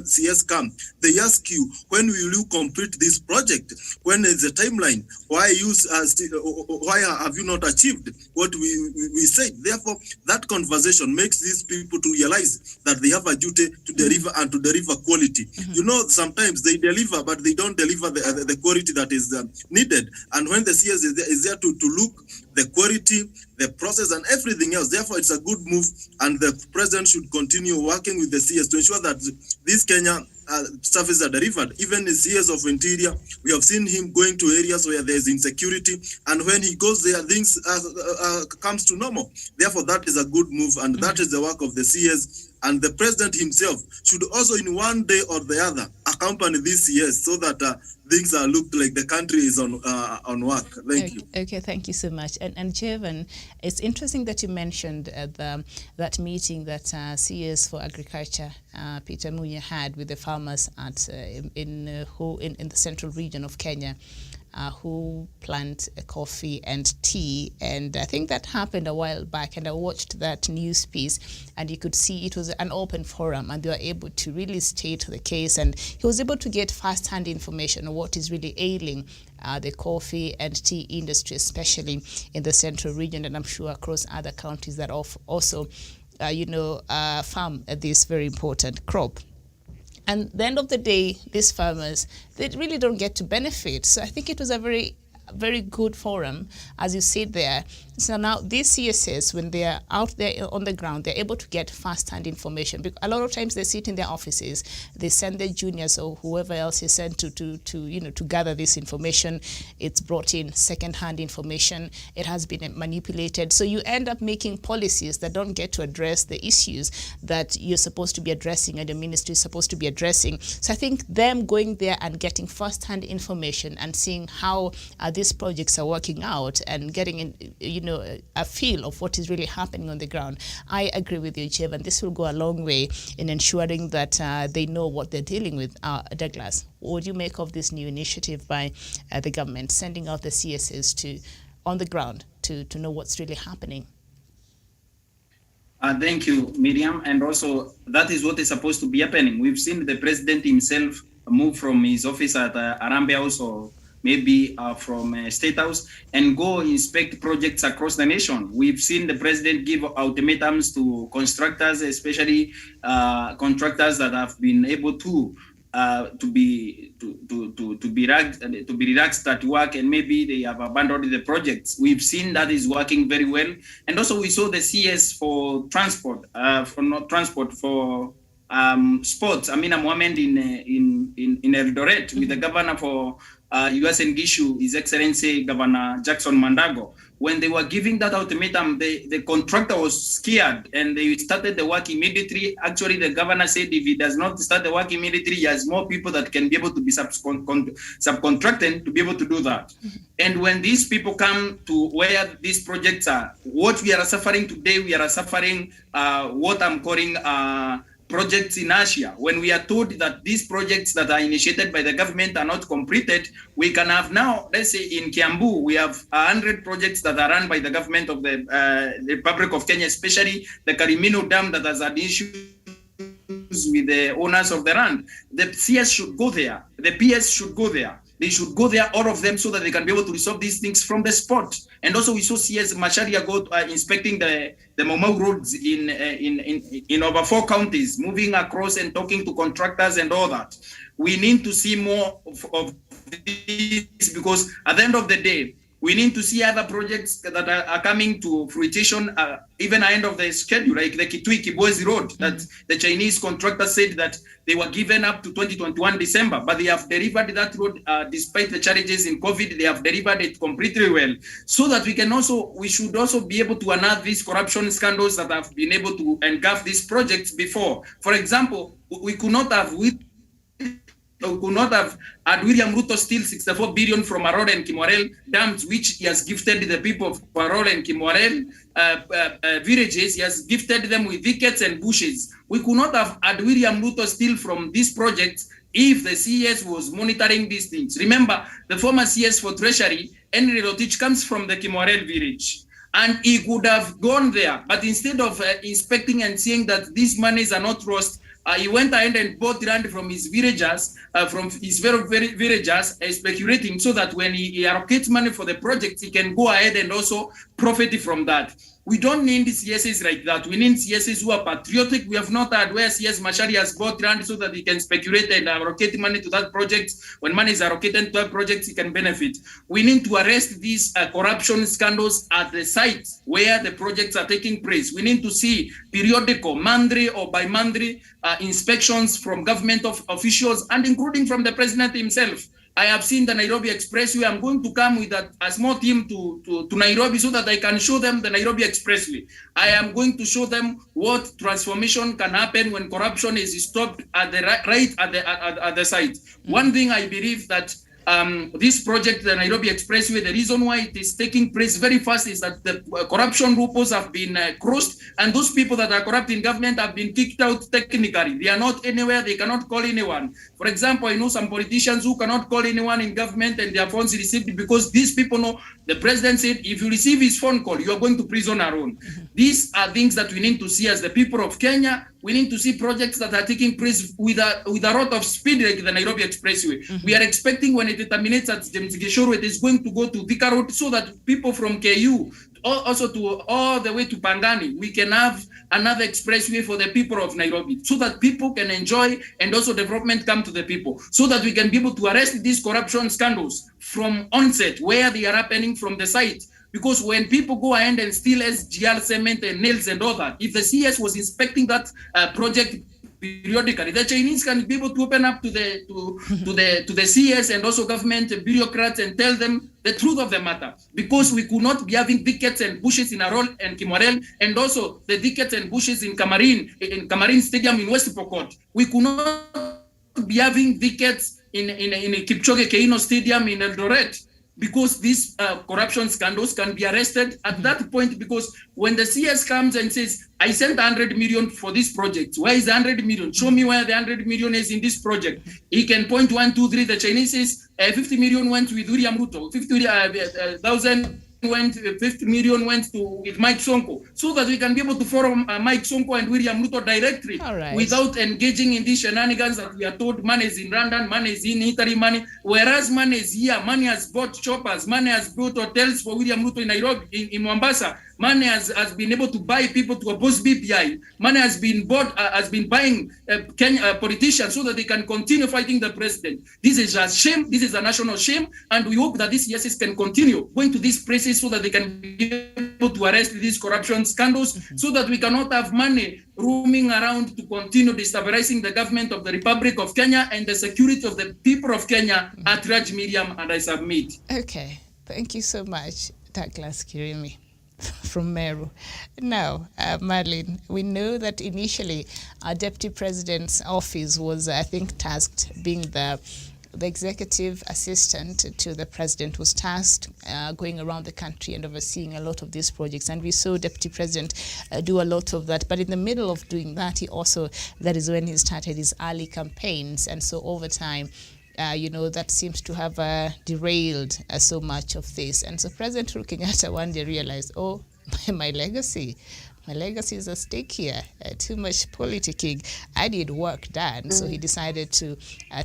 CS come, they ask you, when will you complete this project? When is the timeline? Why have you not achieved what we said? Therefore, that conversation makes these people to realize that they have a duty to deliver and to deliver quality. You know, sometimes they deliver, but they don't deliver the quality that is needed. And when the CS is there to look the quality, the process, and everything else. Therefore, it's a good move, and the president should continue working with the CS to ensure that these Kenya services are delivered. Even the CS of Interior, we have seen him going to areas where there's insecurity, and when he goes there, things comes to normal. Therefore, that is a good move, and that is the work of the CS. And the president himself should also, in one day or the other, accompany this CS so that things are looked like the country is on work. Thank you. Okay, thank you so much. And Jevan, it's interesting that you mentioned that meeting that CS for Agriculture, Peter Munya, had with the farmers at in the central region of Kenya. Who plant coffee and tea, and I think that happened a while back, and I watched that news piece, and you could see it was an open forum, and they were able to really state the case, and he was able to get first-hand information on what is really ailing the coffee and tea industry, especially in the central region, and I'm sure across other counties that also farm this very important crop. And at the end of the day, these farmers, they really don't get to benefit. So I think it was a very, very good forum, as you said there. So now these CSS, when they are out there on the ground, they're able to get first-hand information. Because a lot of times they sit in their offices, they send their juniors or whoever else is sent to gather this information. It's brought in second-hand information. It has been manipulated. So you end up making policies that don't get to address the issues that you're supposed to be addressing and the ministry is supposed to be addressing. So I think them going there and getting first-hand information and seeing how these projects are working out and getting in, a feel of what is really happening on the ground. I agree with you, Jev, and this will go a long way in ensuring that they know what they're dealing with. Douglas, what do you make of this new initiative by the government, sending out the CSS on the ground to know what's really happening? Thank you, Miriam. And also, that is what is supposed to be happening. We've seen the president himself move from his office at Arambe House or maybe from State House and go inspect projects across the nation. We've seen the president give ultimatums to constructors, especially contractors that have been able to be relaxed at work, and maybe they have abandoned the projects. We've seen that is working very well, and also we saw the CS for transport, for sports. Amina Mohamed in Eldoret with the governor for US and Gishu, His Excellency Governor Jackson Mandago. When they were giving that ultimatum, the contractor was scared and they started the work immediately. Actually, the governor said if he does not start the work immediately, he has more people that can be able to be subcontracted to be able to do that. Mm-hmm. And when these people come to where these projects are, what we are suffering today, we are suffering what I'm calling projects inertia. When we are told that these projects that are initiated by the government are not completed, we can have now, let's say in Kiambu, we have 100 projects that are run by the government of the Republic of Kenya, especially the Karimino Dam that has had issues with the owners of the land. The CS should go there. The PS should go there They should go there, all of them, so that they can be able to resolve these things from the spot. And also we saw CS Macharia go inspecting the Mau roads in over 4 counties, moving across and talking to contractors and all that. We need to see more of this, because at the end of the day, we need to see other projects that are coming to fruition, even at the end of the schedule, like the Kitui-Kibwezi Road, that the Chinese contractor said that they were given up to 2021 December, but they have delivered that road despite the challenges in COVID. They have delivered it completely well, so that we should also be able to unearth these corruption scandals that have been able to engulf these projects before. For example, we could not have had William Ruto steal 64 billion from Arora and Kimwarel dams, which he has gifted the people of Arora and Kimwarel villages. He has gifted them with wickets and bushes. We could not have had William Ruto steal from these projects if the CS was monitoring these things. Remember, the former CS for Treasury, Henry Rotich, comes from the Kimwarel village. And he could have gone there, but instead of inspecting and seeing that these monies are not lost, he went ahead and bought land from his villagers, speculating, so that when he allocates money for the project, he can go ahead and also profit from that. We don't need CSs like that. We need CSs who are patriotic. We have not had where CS Macharia has bought land so that he can speculate and allocate money to that project. When money is allocated to that project, he can benefit. We need to arrest these corruption scandals at the site where the projects are taking place. We need to see periodical, monthly or bi-monthly inspections from government officials, and including from the president himself. I have seen the Nairobi Expressway. I'm going to come with a small team to Nairobi so that I can show them the Nairobi Expressway. I am going to show them what transformation can happen when corruption is stopped at the at the site. One thing I believe that this project, the Nairobi Expressway, the reason why it is taking place very fast is that the corruption loopholes have been crossed, and those people that are corrupt in government have been kicked out technically. They are not anywhere, they cannot call anyone. For example, I know some politicians who cannot call anyone in government and their phones received, because these people know the president said, if you receive his phone call, you are going to prison alone. These are things that we need to see as the people of Kenya. We need to see projects that are taking place with a lot of speed, like the Nairobi Expressway. We are expecting when it terminates at James Gishoro, it is going to go to Thika Road, so that people from KU, also to all the way to Pangani, we can have another expressway for the people of Nairobi, so that people can enjoy and also development come to the people, so that we can be able to arrest these corruption scandals from onset, where they are happening from the site. Because when people go ahead and steal SGR cement and nails and all that, if the CS was inspecting that project periodically, the Chinese can be able to open up to the CS and also government bureaucrats and tell them the truth of the matter. Because we could not be having thickets and bushes in Arol and Kimwarel, and also the thickets and bushes in Kamarin Stadium in West Pokot. We could not be having thickets in Kipchoge Keino Stadium in Eldoret, because these corruption scandals can be arrested at that point. Because when the CS comes and says, I sent 100 million for this project, where is the 100 million? Show me where the 100 million is in this project. He can point 1, 2, 3. The Chinese says 50 million went with William Ruto, 50 million went with Mike Sonko, so that we can be able to follow Mike Sonko and William Ruto directly, without engaging in these shenanigans that we are told money is in London, money is in Italy, whereas money is here. Money has bought choppers, money has built hotels for William Ruto in Nairobi, in Mombasa. Money has been able to buy people to oppose BPI. Money has been buying Kenya politicians so that they can continue fighting the president. This is a shame. This is a national shame, and we hope that these yeses can continue going to these places so that they can be able to arrest these corruption scandals, so that we cannot have money roaming around to continue destabilizing the government of the Republic of Kenya and the security of the people of Kenya. At Raj Miriam, and I submit. Okay, thank you so much, Douglas Kirimi from Meru. Now, Marlene, we know that initially our Deputy President's office was, I think, tasked, being the executive assistant to the president, was tasked going around the country and overseeing a lot of these projects. And we saw Deputy President do a lot of that. But in the middle of doing that, that is when he started his early campaigns. And so over time, that seems to have derailed so much of this. And so President Uhuru Kenyatta one day realized, my legacy my legacy is at stake here. Too much politicking. I need work done. So he decided to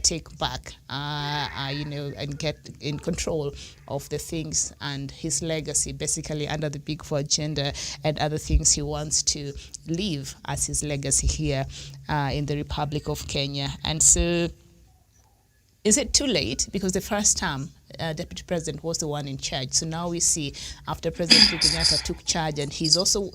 take back, and get in control of the things and his legacy, basically under the Big Four agenda and other things he wants to leave as his legacy here in the Republic of Kenya. And so, is it too late? Because the first time Deputy President was the one in charge. So now we see after President Uhuru Kenyatta took charge, and he's also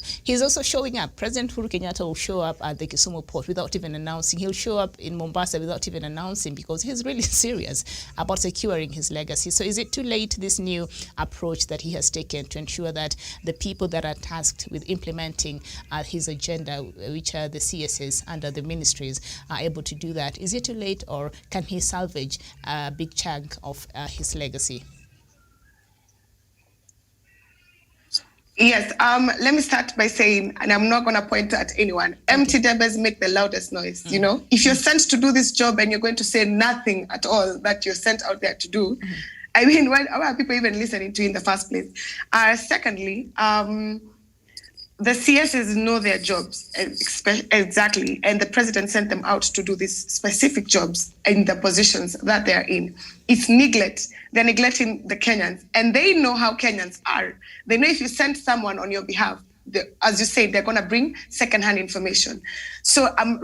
showing up. President Uhuru Kenyatta will show up at the Kisumu port without even announcing. He'll show up in Mombasa without even announcing, because he's really serious about securing his legacy. So is it too late, this new approach that he has taken to ensure that the people that are tasked with implementing his agenda, which are the CSs under the ministries, are able to do that? Is it too late, or can he salvage a big chunk of his legacy? Yes, let me start by saying, and I'm not going to point at anyone, empty debers make the loudest noise, you know? If you're sent to do this job and you're going to say nothing at all that you're sent out there to do, I mean, why are people even listening to you in the first place? Secondly, the CSs know their jobs exactly, and the president sent them out to do these specific jobs in the positions that they're in. It's neglect. They're neglecting the Kenyans, and they know how Kenyans are. They know if you send someone on your behalf, as you say, they're going to bring secondhand information. So I'm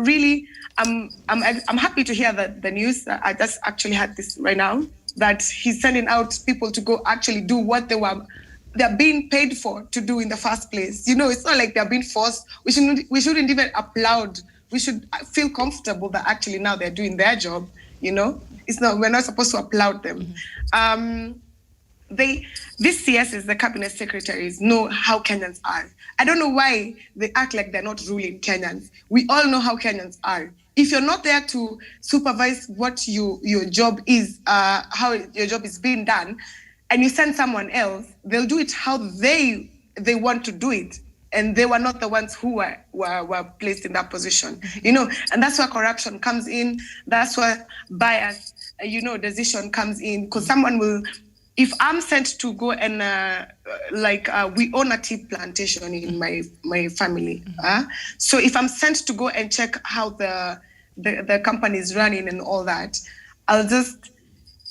happy to hear that the news. I just actually had this right now, that he's sending out people to go actually do what they're being paid for to do in the first place. You know, it's not like they're being forced. We shouldn't even applaud. We should feel comfortable that actually now they're doing their job. You know, we're not supposed to applaud them. These CSs, the cabinet secretaries, know how Kenyans are. I don't know why they act like they're not ruling Kenyans. We all know how Kenyans are. If you're not there to supervise what your job is, how your job is being done, and you send someone else, they'll do it how they want to do it. And they were not the ones who were placed in that position, you know. And that's where corruption comes in. That's where bias, decision comes in. Because someone will, if I'm sent to go and we own a tea plantation in my family. So if I'm sent to go and check how the company is running and all that, I'll just.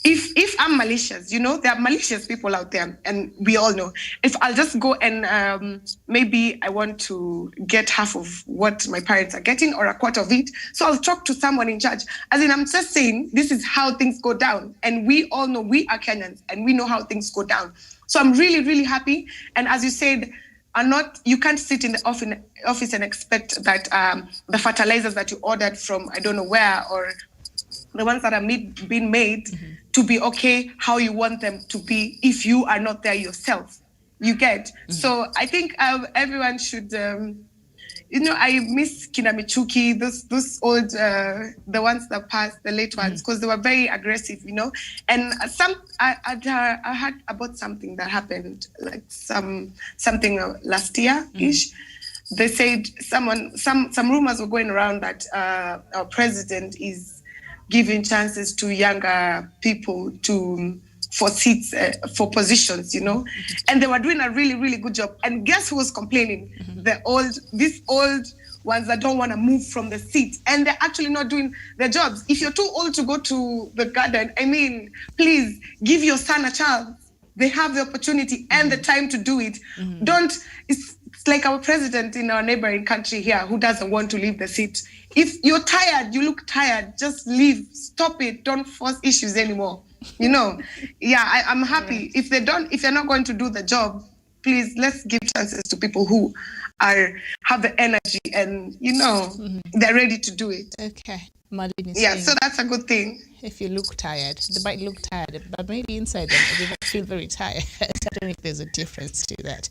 If I'm malicious, you know, there are malicious people out there, and we all know. If I'll just go and maybe I want to get half of what my parents are getting or a quarter of it, so I'll talk to someone in charge. As in, I'm just saying, this is how things go down. And we all know, we are Kenyans, and we know how things go down. So I'm really, really happy. And as you said, you can't sit in the office and expect that the fertilizers that you ordered from I don't know where, or the ones that are being made to be okay how you want them to be if you are not there yourself. You get? So I think everyone should, I miss Kinamichuki, those old, the ones that passed, the late ones, because they were very aggressive, you know. And I heard about something that happened, like something last year-ish. They said some rumors were going around that our president is giving chances to younger people for seats, for positions, you know. And they were doing a really, really good job. And guess who was complaining? These old ones that don't want to move from the seat. And they're actually not doing their jobs. If you're too old to go to the garden, I mean, please give your son a chance. They have the opportunity and the time to do it. It's like our president in our neighboring country here who doesn't want to leave the seat. If you're tired, you look tired, just leave. Stop it. Don't force issues anymore. You know, I'm happy. If they're not going to do the job, please, let's give chances to people who have the energy and, they're ready to do it. Okay. Marlene is saying, so that's a good thing. If you look tired, they might look tired, but maybe inside them they might feel very tired. I don't know if there's a difference to that.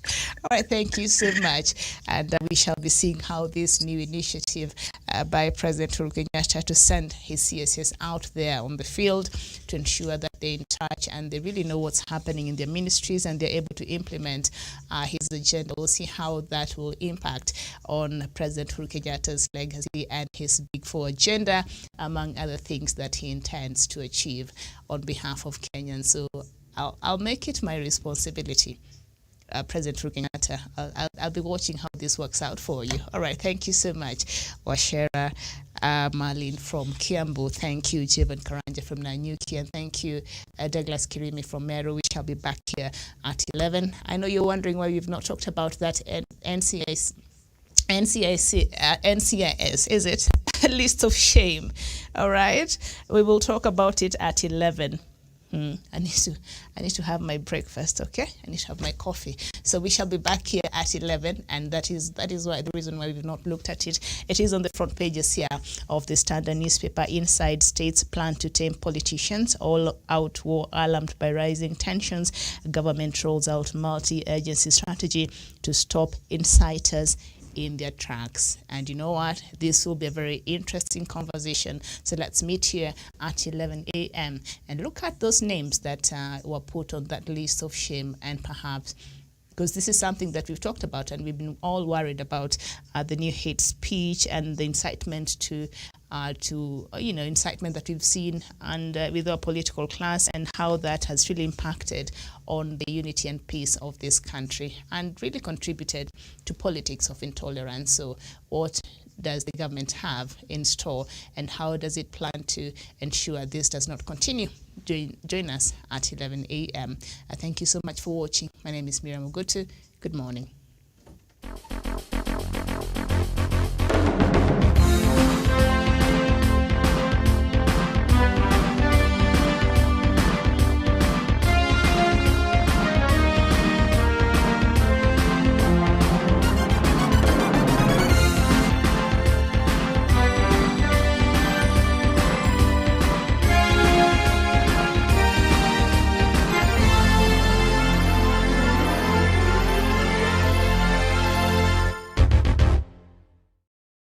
All right, thank you so much. And we shall be seeing how this new initiative by President Uhuru Kenyatta to send his CSS out there on the field to ensure that they're in touch and they really know what's happening in their ministries and they're able to implement his agenda. We'll see how that will impact on President Uhuru Kenyatta's legacy and his Big Four agenda, among other things that he intends to achieve on behalf of Kenyans. So I'll make it my responsibility President Uhuru Kenyatta. I'll be watching how this works out for you. All right, thank you so much, Washera Marlene from Kiambu. Thank you, Jevan Karanja from Nanyuki, and thank you, Douglas Kirimi from Meru. We shall be back here at 11. I know you're wondering why we've not talked about that NCIS, is it? A list of shame. All right, we will talk about it at 11. I need to have my breakfast, okay? I need to have my coffee. So we shall be back here at 11, and that is why the reason why we've not looked at it. It is on the front pages here of the Standard newspaper. Inside states plan to tame politicians. All out war alarmed by rising tensions. Government rolls out multi-agency strategy to stop inciters in their tracks. And you know what? This will be a very interesting conversation. So let's meet here at 11 a.m. and look at those names that were put on that list of shame, and perhaps, because this is something that we've talked about and we've been all worried about, the new hate speech and the incitement to incitement that we've seen and with our political class, and how that has really impacted on the unity and peace of this country and really contributed to politics of intolerance. So what does the government have in store, and how does it plan to ensure this does not continue? Join us at 11 a.m. Thank you so much for watching. My name is Miriam Ogutu. Good morning.